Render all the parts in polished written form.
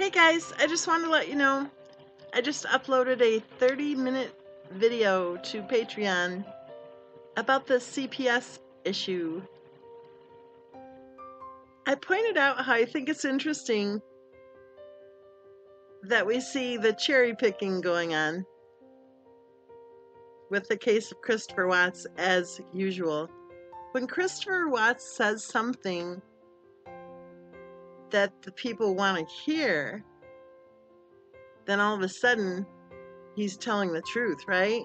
Hey guys, I just wanted to let you know I just uploaded a 30-minute video to Patreon about the CPS issue. I pointed out how I think it's interesting that we see the cherry picking going on with the case of Christopher Watts as usual. When Christopher Watts says something that the people want to hear, then all of a sudden he's telling the truth, right?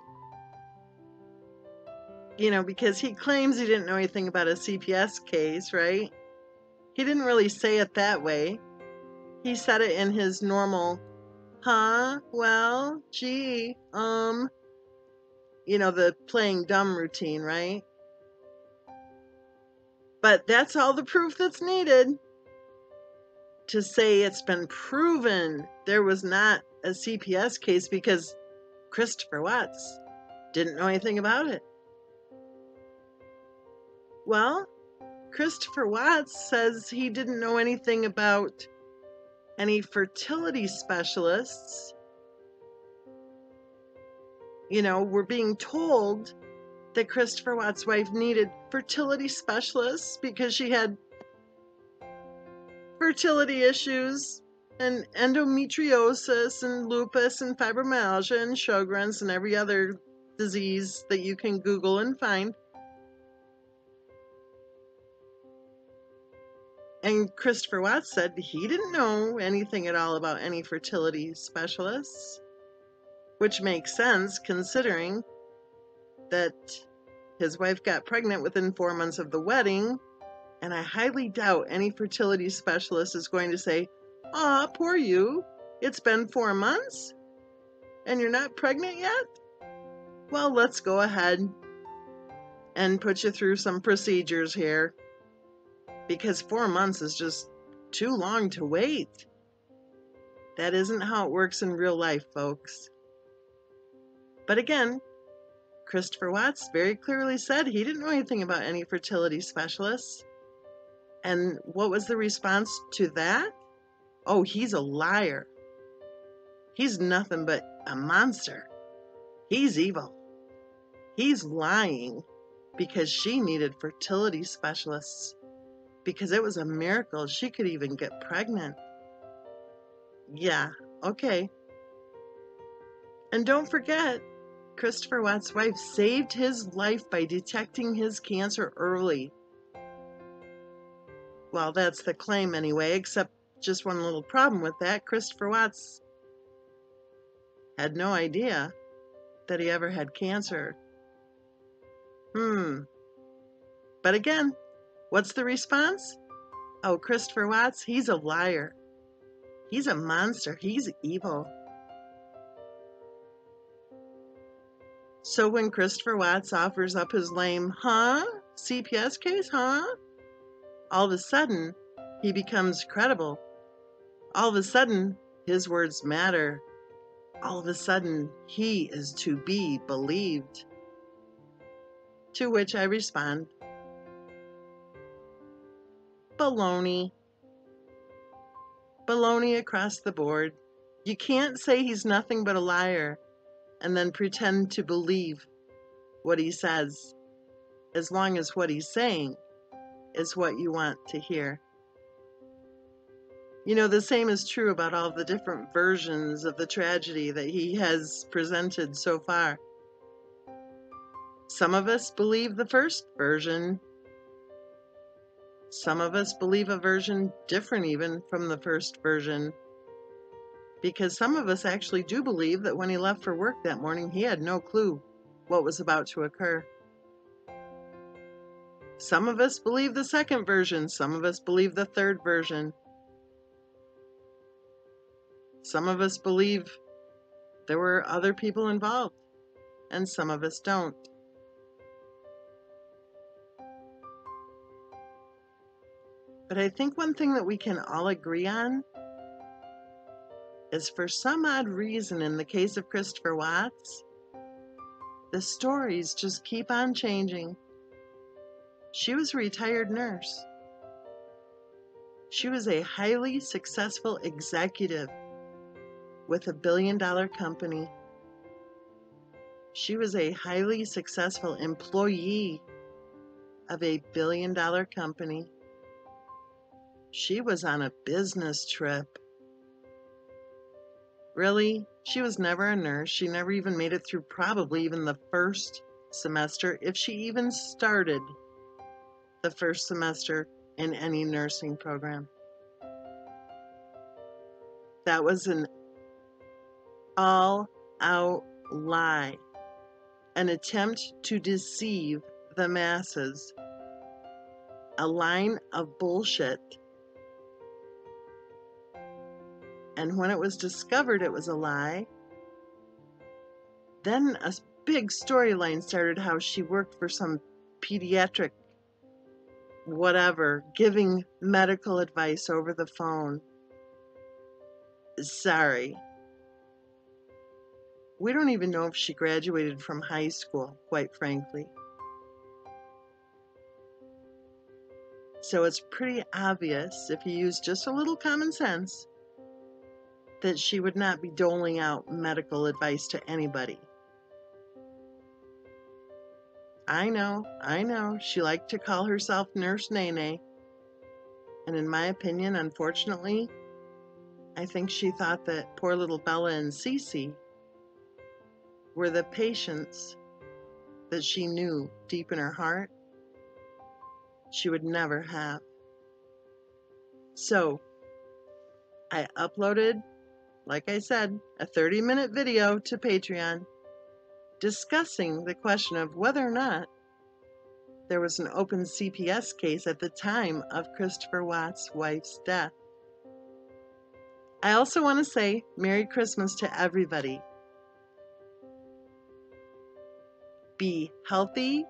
You know, because he claims he didn't know anything about a CPS case, right? He didn't really say it that way. He said it in his normal, well, gee, the playing dumb routine, right? But that's all the proof that's needed to say it's been proven there was not a CPS case because Christopher Watts didn't know anything about it. Well, Christopher Watts says he didn't know anything about any fertility specialists. You know, we're being told that Christopher Watts' wife needed fertility specialists because she had fertility issues and endometriosis and lupus and fibromyalgia and Sjogren's and every other disease that you can Google and find. And Christopher Watts said he didn't know anything at all about any fertility specialists, which makes sense considering that his wife got pregnant within 4 months of the wedding, and I highly doubt any fertility specialist is going to say, "Aw, poor you, it's been 4 months and you're not pregnant yet? Well, let's go ahead and put you through some procedures here," because 4 months is just too long to wait. That isn't how it works in real life, folks. But again, Christopher Watts very clearly said he didn't know anything about any fertility specialists. And what was the response to that? Oh, he's a liar. He's nothing but a monster. He's evil. He's lying because she needed fertility specialists, because it was a miracle she could even get pregnant. Yeah, okay. And don't forget, Christopher Watts' wife saved his life by detecting his cancer early. Well, that's the claim anyway, except just one little problem with that. Christopher Watts had no idea that he ever had cancer. But again, what's the response? Oh, Christopher Watts, he's a liar. He's a monster. He's evil. So when Christopher Watts offers up his lame, CPS case, all of a sudden, he becomes credible. All of a sudden, his words matter. All of a sudden, he is to be believed. To which I respond, baloney. Baloney across the board. You can't say he's nothing but a liar and then pretend to believe what he says, as long as what he's saying is what you want to hear. You know, the same is true about all the different versions of the tragedy that he has presented so far. Some of us believe the first version. Some of us believe a version different even from the first version. Because some of us actually do believe that when he left for work that morning, he had no clue what was about to occur. Some of us believe the second version. Some of us believe the third version. Some of us believe there were other people involved, and some of us don't. But I think one thing that we can all agree on is, for some odd reason in the case of Christopher Watts, the stories just keep on changing. She was a retired nurse. She was a highly successful executive with a billion-dollar company. She was a highly successful employee of a billion-dollar company. She was on a business trip. Really? She was never a nurse. She never even made it through probably even the first semester, if she even started the first semester in any nursing program. That was an all-out lie, an attempt to deceive the masses, a line of bullshit. And when it was discovered it was a lie, then a big storyline started how she worked for some pediatric whatever, giving medical advice over the phone. Sorry. We don't even know if she graduated from high school, quite frankly. So it's pretty obvious, if you use just a little common sense, that she would not be doling out medical advice to anybody. I know, she liked to call herself Nurse Nene. And in my opinion, unfortunately, I think she thought that poor little Bella and Cece were the patients that she knew deep in her heart she would never have. So I uploaded, like I said, a 30-minute video to Patreon discussing the question of whether or not there was an open CPS case at the time of Christopher Watts' wife's death. I also want to say Merry Christmas to everybody. Be healthy,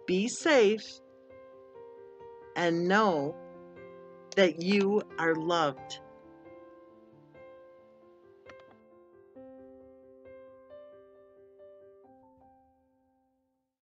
be safe, and know that you are loved.